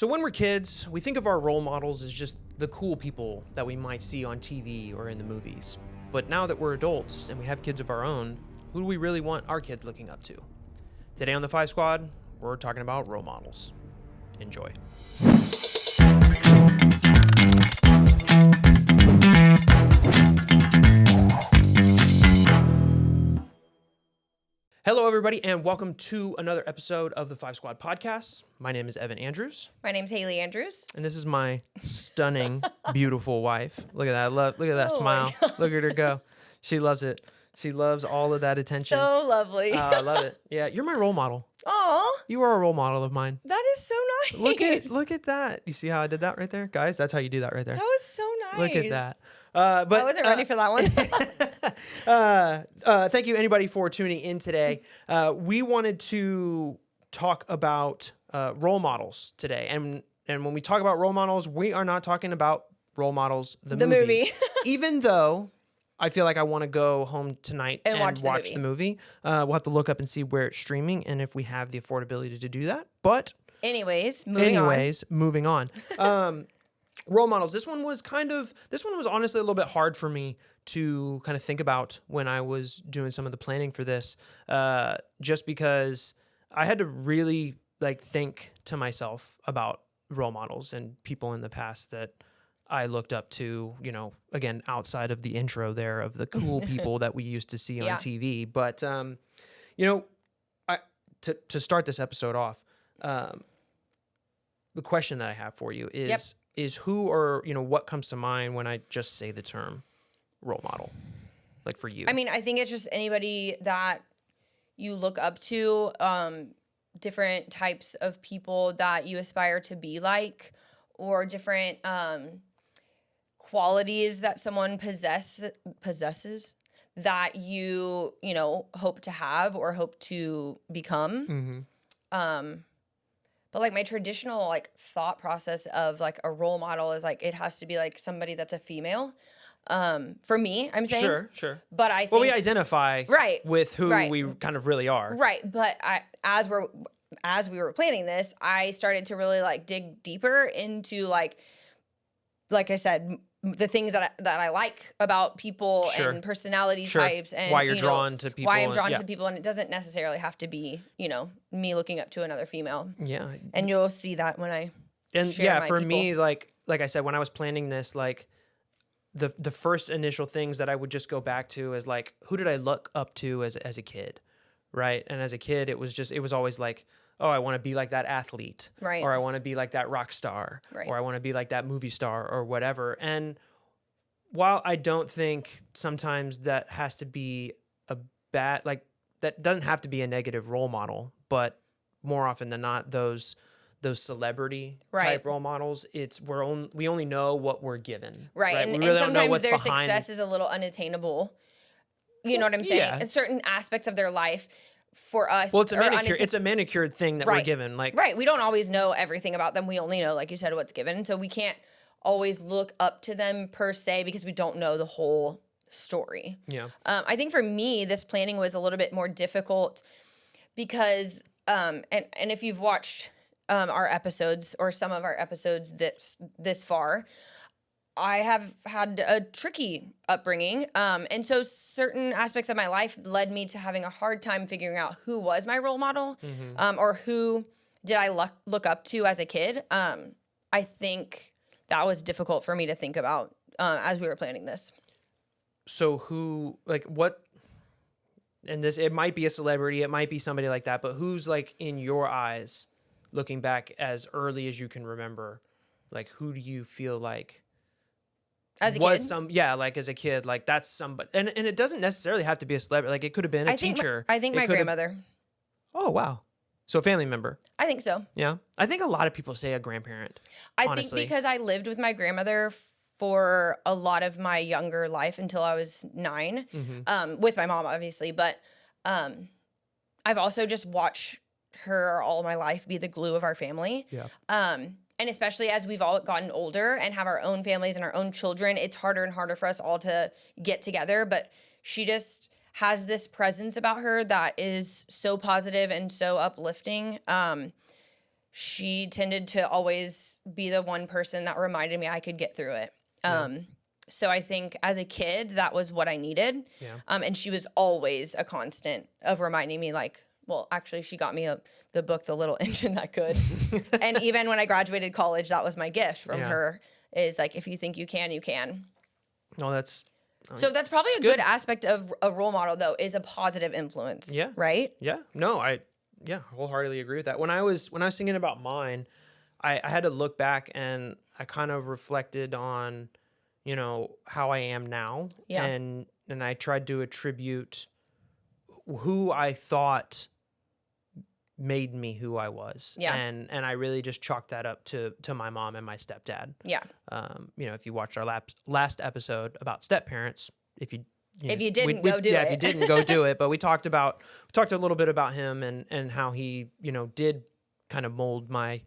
So when we're kids, we think of our role models as just the cool people that we might see on TV or in the movies. But now that we're adults and we have kids of our own, who do we really want our kids looking up to? Today on the Five Squad, we're talking about role models. Enjoy. Hello, everybody, and welcome to another episode of the Five Squad podcast. My name is Evan Andrews. My name's Haley Andrews. And this is my stunning, beautiful wife. Look at that. Look at that Oh smile. Look at her go. She loves it. She loves all of that attention. So lovely. I love it. Yeah, you're my role model. Aw, You are a role model of mine. that is so nice. Look at that. You see how I did that right there? Guys, that's how you do that right there. That was so nice. Look at that. But I wasn't ready for that one. thank you, anybody, for tuning in today. We wanted to talk about role models today. And when we talk about role models, we are not talking about role models, the movie. Even though I feel like I want to go home tonight and watch the movie. We'll have to look up and see where it's streaming and if we have the affordability to do that. But Anyways, moving on. Role models. This one was honestly a little bit hard for me to kind of think about when I was doing some of the planning for this, just because I had to really think to myself about role models and people in the past that I looked up to, again, outside of the intro there of the cool people that we used to see on TV. But, to start this episode off, the question that I have for you is who or, what comes to mind when I just say the term role model, like for you? I mean, I think it's just anybody that you look up to, different types of people that you aspire to be like, or different qualities that someone possesses that you hope to have or hope to become. Mm-hmm. But my traditional thought process of a role model is it has to be somebody that's a female. For me, I'm saying. Sure. But I think we identify with who we kind of really are. Right. But as we were planning this, I started to really dig deeper into like I said, the things that I like about people and personality types, and why you're drawn to people. Why I'm drawn to people, and it doesn't necessarily have to be me looking up to another female. Yeah, and you'll see that when I share my for people. me, like I said, when I was planning this, the first initial things that I would just go back to is who did I look up to as a kid, right? And as a kid, it was always oh, I want to be like that athlete, right? Or I want to be like that rock star, right? Or I want to be like that movie star or whatever. And while I don't think sometimes that has to be a bad, that doesn't have to be a negative role model, but more often than not, those celebrity type role models, we only know what we're given, right? And, we really and don't know sometimes what's their behind. Success is a little unattainable. You know what I'm saying? Yeah. In certain aspects of their life. For us, well, it's a manicured thing that we're given. Right, we don't always know everything about them. We only know, like you said, what's given. So we can't always look up to them per se because we don't know the whole story. Yeah. I think for me, this planning was a little bit more difficult because, and if you've watched our episodes or some of our episodes this far, I have had a tricky upbringing. And so certain aspects of my life led me to having a hard time figuring out who was my role model, or who did I look up to as a kid. I think that was difficult for me to think about as we were planning this. So who, what, and this, it might be a celebrity, it might be somebody like that, but who's in your eyes, looking back as early as you can remember, who do you feel as a was kid? As a kid, that's somebody, and it doesn't necessarily have to be a celebrity. It could have been a teacher. I think my grandmother. Oh, wow. So a family member. I think so. Yeah. I think a lot of people say a grandparent. I think because I lived with my grandmother for a lot of my younger life until I was 9, with my mom, obviously. But I've also just watched her all my life be the glue of our family. Yeah. And especially as we've all gotten older and have our own families and our own children, it's harder and harder for us all to get together. But she just has this presence about her that is so positive and so uplifting. she tended to always be the one person that reminded me I could get through it. So I think as a kid, that was what I needed. Yeah. And she was always a constant of reminding me, like, well, actually, she got me the book, The Little Engine That Could. And even when I graduated college, that was my gift from her, is like, if you think you can, you can. No, that's... So that's probably a good aspect of a role model, though, is a positive influence. Yeah. Right? Yeah. No, I wholeheartedly agree with that. When I was thinking about mine, I had to look back and I kind of reflected on, you know, how I am now. Yeah. And I tried to attribute who I thought made me who I was. Yeah. And I really just chalked that up to my mom and my stepdad. Yeah. You know, if you watched our last episode about step parents, if you didn't, go do it. Yeah, if you didn't, go do it. But we talked a little bit about him and how he, you know, did kind of mold my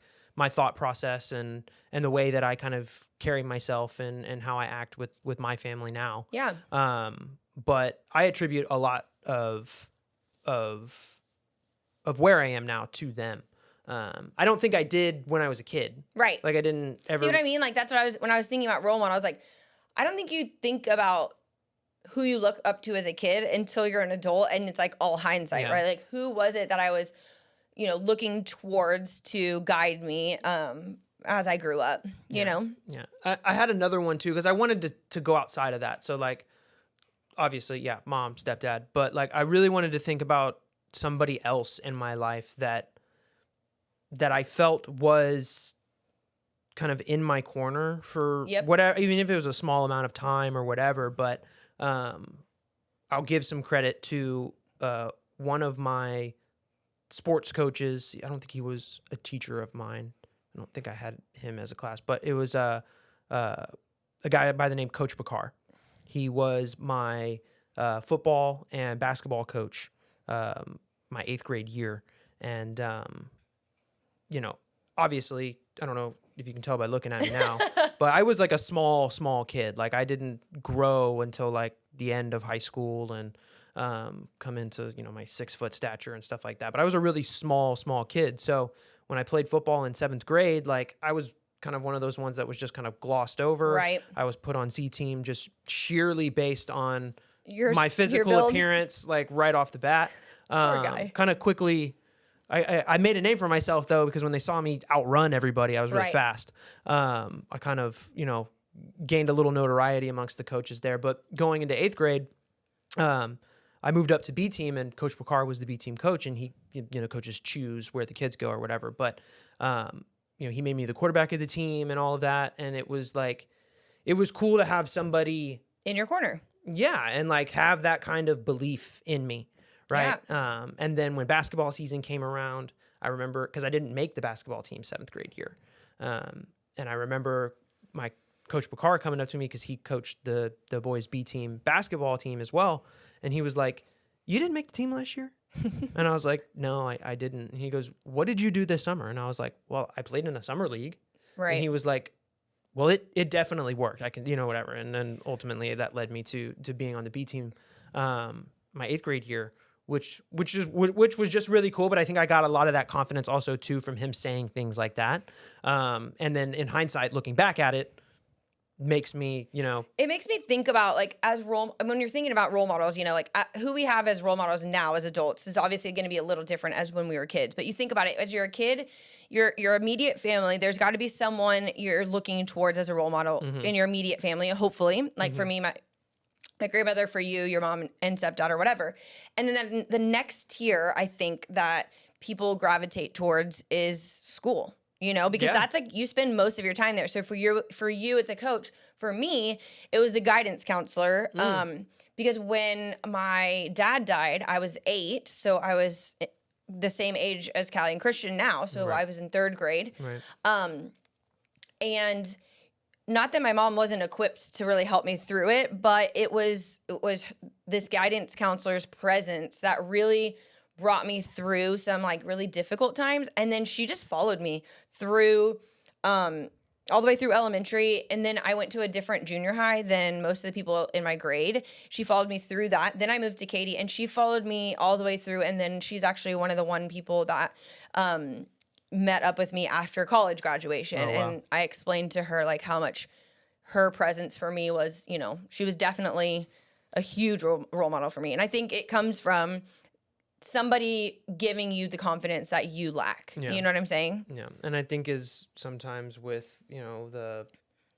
thought process and the way that I kind of carry myself and how I act with my family now. Yeah. But I attribute a lot of where I am now to them. I don't think I did when I was a kid. Right. Like I didn't ever. See what I mean? Like that's what when I was thinking about role model, I was like, I don't think you think about who you look up to as a kid until you're an adult, and it's like all hindsight, right? Like who was it that I was, you know, looking towards to guide me as I grew up, you know? Yeah. I had another one too, because I wanted to go outside of that. So like, obviously, yeah, mom, stepdad, but like I really wanted to think about somebody else in my life that I felt was kind of in my corner for whatever, even if it was a small amount of time or whatever. But I'll give some credit to one of my sports coaches. I don't think he was a teacher of mine. I don't think I had him as a class, but it was a guy by the name Coach Bakar. He was my football and basketball coach my 8th grade year. And, you know, obviously, I don't know if you can tell by looking at me now, but I was like a small kid. Like I didn't grow until like the end of high school and come into, you know, my 6-foot stature and stuff like that. But I was a really small kid. So when I played football in 7th grade, like I was kind of one of those ones that was just kind of glossed over. Right. I was put on C team just sheerly based on my Your physical build. appearance, like right off the bat. Poor guy. Kind of quickly, I made a name for myself though, because when they saw me outrun everybody, I was really fast. I kind of, you know, gained a little notoriety amongst the coaches there. But going into 8th grade, I moved up to B team, and Coach Bakar was the B team coach, and he, you know, coaches choose where the kids go or whatever. But you know, he made me the quarterback of the team and all of that, and it was like, it was cool to have somebody in your corner. Yeah, and like have that kind of belief in me. Right. Yeah. And then when basketball season came around, I remember, because I didn't make the basketball team 7th grade year. And I remember my Coach Bakar coming up to me, because he coached the boys B team basketball team as well. And he was like, "You didn't make the team last year?" And I was like, "No, I didn't." And he goes, "What did you do this summer?" And I was like, "Well, I played in a summer league." Right. And he was like, "Well, it definitely worked. I can, you know, whatever." And then ultimately that led me to being on the B team my 8th grade year. Which was just really cool, but I think I got a lot of that confidence also too from him saying things like that. And then in hindsight, looking back at it, makes me, you know, it makes me think about like when you're thinking about role models, you know, like who we have as role models now as adults is obviously going to be a little different as when we were kids. But you think about it as you're a kid, your immediate family, there's got to be someone you're looking towards as a role model in your immediate family, hopefully. Like for me, my grandmother, for you, your mom and stepdad or whatever. And then the next tier, I think that people gravitate towards is school, you know, because that's like, you spend most of your time there. So for you, it's a coach. For me, it was the guidance counselor. Because when my dad died, I was 8. So I was the same age as Callie and Christian now. So I was in 3rd grade. Right. And not that my mom wasn't equipped to really help me through it, but it was this guidance counselor's presence that really brought me through some like really difficult times. And then she just followed me through all the way through elementary. And then I went to a different junior high than most of the people in my grade. She followed me through that. Then I moved to Katie, and she followed me all the way through. And then she's actually one of the people that met up with me after college graduation. Oh, wow. And I explained to her like how much her presence for me was, you know, she was definitely a huge role model for me. And I think it comes from somebody giving you the confidence that you lack. Yeah. You know what I'm saying? Yeah. And I think is sometimes with, you know,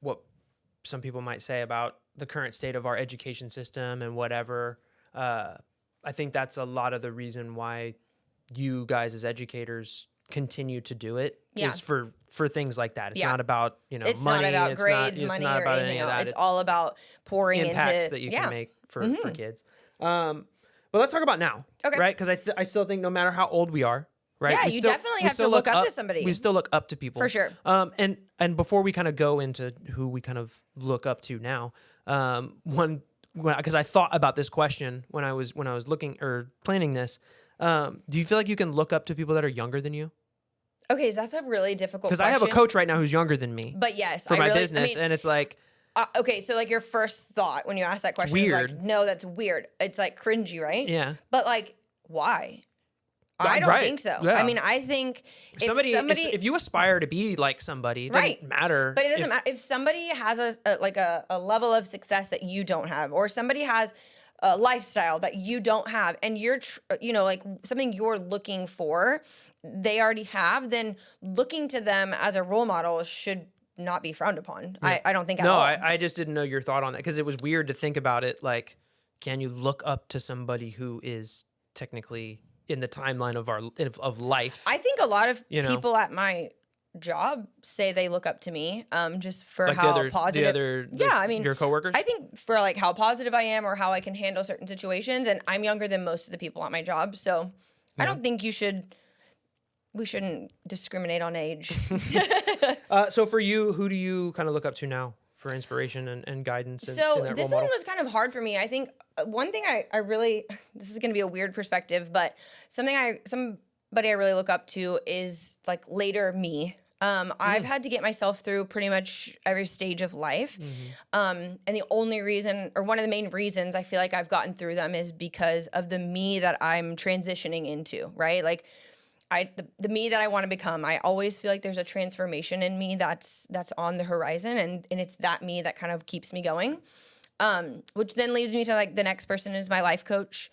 what some people might say about the current state of our education system and whatever, I think that's a lot of the reason why you guys as educators continue to do it is for things like that. It's not about, you know, it's money. Not about it's grades, it's money, not or about anything any of else. that. It's all about pouring impacts into that you can make for kids. But let's talk about now, Okay. right? Because I still think no matter how old we are, right? Yeah, we you still, definitely we have still to look up to up somebody. We still look up to people. For sure. And before we kind of go into who we kind of look up to now, because I thought about this question when I was looking or planning this. Do you feel like you can look up to people that are younger than you? Okay, so that's a really difficult Because question. I have a coach right now who's younger than me. But yes, for I my really, business, and it's like, okay, so like your first thought when you ask that question is weird. like, no, that's weird. It's like cringy, right? Yeah. But like, why? I don't Right. think so. Yeah. I mean, I think if you aspire to be like somebody, it Right. doesn't matter. But it doesn't matter if somebody has a level of success that you don't have, or somebody has a lifestyle that you don't have, and you're like something you're looking for, they already have. Then looking to them as a role model should not be frowned upon. Yeah. I don't think at all. No, I just didn't know your thought on that because it was weird to think about it. Like, can you look up to somebody who is technically in the timeline of life? I think a lot of You know? people at my job say they look up to me, just for like how positive. your coworkers. I think for like how positive I am or how I can handle certain situations, and I'm younger than most of the people at my job, so I don't think we shouldn't discriminate on age. So for you, who do you kind of look up to now for inspiration and guidance? So in that this role one model? was kind of hard for me. I think one thing I really, this is going to be a weird perspective, but somebody I really look up to is like later me. I've had to get myself through pretty much every stage of life. And the only reason, or one of the main reasons I feel like I've gotten through them is because of the me that I'm transitioning into, right? Like the me that I want to become. I always feel like there's a transformation in me that's on the horizon, and it's that me that kind of keeps me going. Which then leads me to like the next person is my life coach.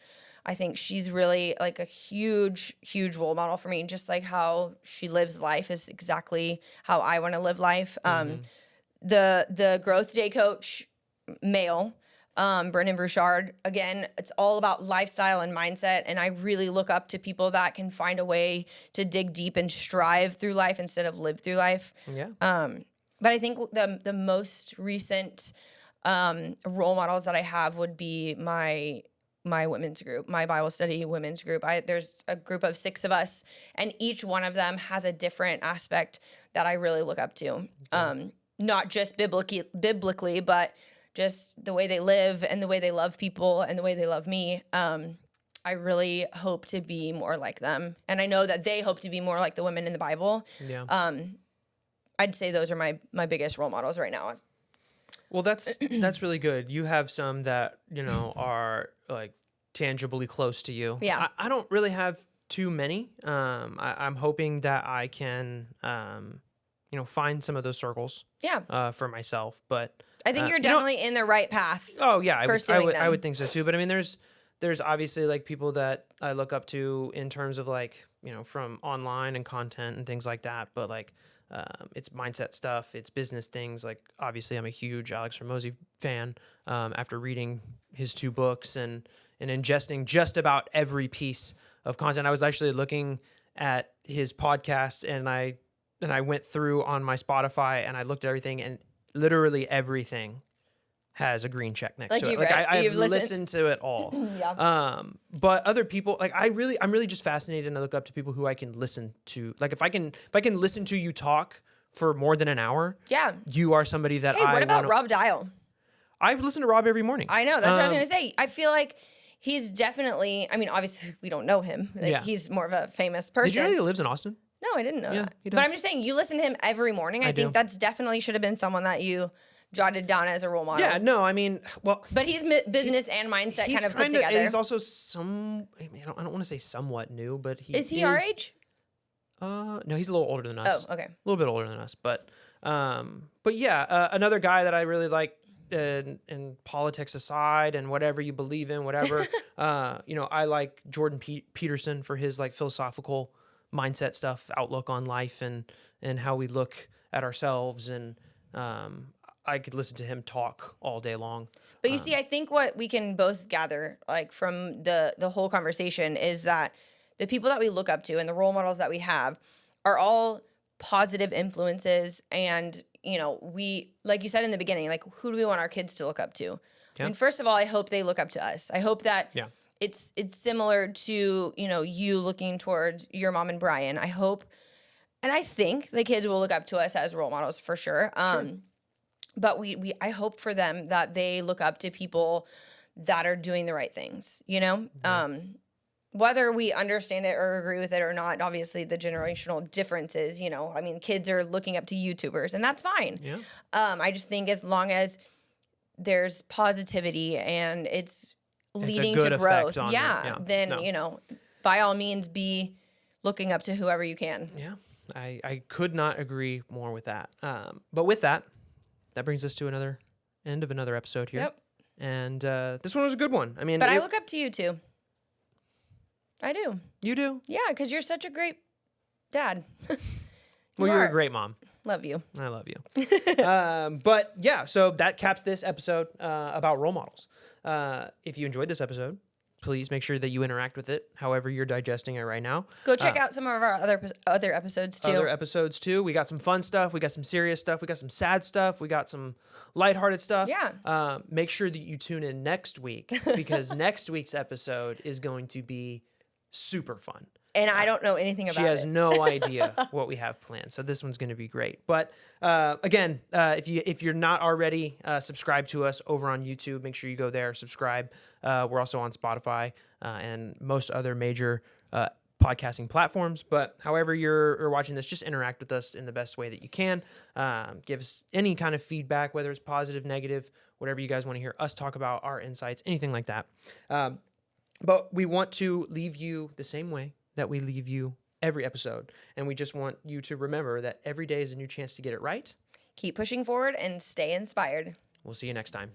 I think she's really like a huge, huge role model for me. Just like how she lives life is exactly how I want to live life. The growth day coach, male, Brennan Bouchard, again, it's all about lifestyle and mindset. And I really look up to people that can find a way to dig deep and strive through life instead of live through life. Yeah. But I think the most recent role models that I have would be my women's group, my Bible study women's group. There's a group of 6 of us, and each one of them has a different aspect that I really look up to. Not just biblically, but just the way they live and the way they love people and the way they love me. I really hope to be more like them. And I know that they hope to be more like the women in the Bible. Yeah. I'd say those are my biggest role models right now. Well, that's really good. You have some that, you know, are like tangibly close to you. Yeah. I don't really have too many. I'm hoping that I can, find some of those circles. Yeah. For myself, but I think you're definitely in the right path. Oh yeah, I them. would think so too. But I mean, there's obviously like people that I look up to in terms of like, you know, from online and content and things like that. But like, it's mindset stuff, it's business things. Like obviously, I'm a huge Alex Hormozi fan. After reading his 2 books and ingesting just about every piece of content, I was actually looking at his podcast and I went through on my Spotify and I looked at everything, and literally everything has a green check next to it. Like I've listened to it all. Yeah. But other people, like I'm really just fascinated, and I look up to people who I can listen to. Like if I can listen to you talk for more than an hour, Yeah. you are somebody that Hey, what about Rob Dial? I listen to Rob every morning. I know. That's what I was going to say. I feel like he's definitely, I mean, obviously we don't know him. Like, Yeah. He's more of a famous person. Did you know he lives in Austin? No, I didn't know Yeah, that. he But does. I'm just saying, you listen to him every morning. I do. think that's definitely should have been someone that you jotted down as a role model. Yeah, no, I mean, well, But he's business and mindset he's kind of put together. He's also I don't want to say somewhat new, but Is he our age? No, he's a little older than us. Oh, okay. A little bit older than us, but yeah, another guy that I really like, and politics aside, and whatever you believe in, whatever, I like Jordan Peterson for his like philosophical mindset stuff, outlook on life, and how we look at ourselves, and I could listen to him talk all day long. But you see, I think what we can both gather, like from the whole conversation, is that the people that we look up to and the role models that we have are all positive influences. And we, like you said in the beginning, like, who do we want our kids to look up to? I mean, first of all, I hope they look up to us. I hope that it's similar to you looking towards your mom and Brian. I hope, and I think the kids will look up to us as role models for sure. But I hope for them that they look up to people that are doing the right things, whether we understand it or agree with it or not. Obviously, the generational differences, I mean, kids are looking up to YouTubers, and that's fine. Yeah. I just think as long as there's positivity and it's leading to growth, then, by all means, be looking up to whoever you can. Yeah. I could not agree more with that. But with that brings us to another end of another episode here. Yep. And this one was a good one. I mean, but I look up to you too. I do. You do? Yeah, because you're such a great dad. Well, you're a great mom. Love you. I love you. But yeah, so that caps this episode about role models. If you enjoyed this episode, please make sure that you interact with it however you're digesting it right now. Go check out some of our other episodes too. We got some fun stuff. We got some serious stuff. We got some sad stuff. We got some lighthearted stuff. Yeah. Make sure that you tune in next week, because next week's episode is going to be super fun. And I don't know anything about it. She has no idea what we have planned. So this one's going to be great. But again, if you're not already subscribed to us over on YouTube, make sure you go there, subscribe. We're also on Spotify and most other major podcasting platforms. But however you're watching this, just interact with us in the best way that you can. Give us any kind of feedback, whether it's positive, negative, whatever you guys want to hear us talk about, our insights, anything like that. But we want to leave you the same way that we leave you every episode. And we just want you to remember that every day is a new chance to get it right. Keep pushing forward and stay inspired. We'll see you next time.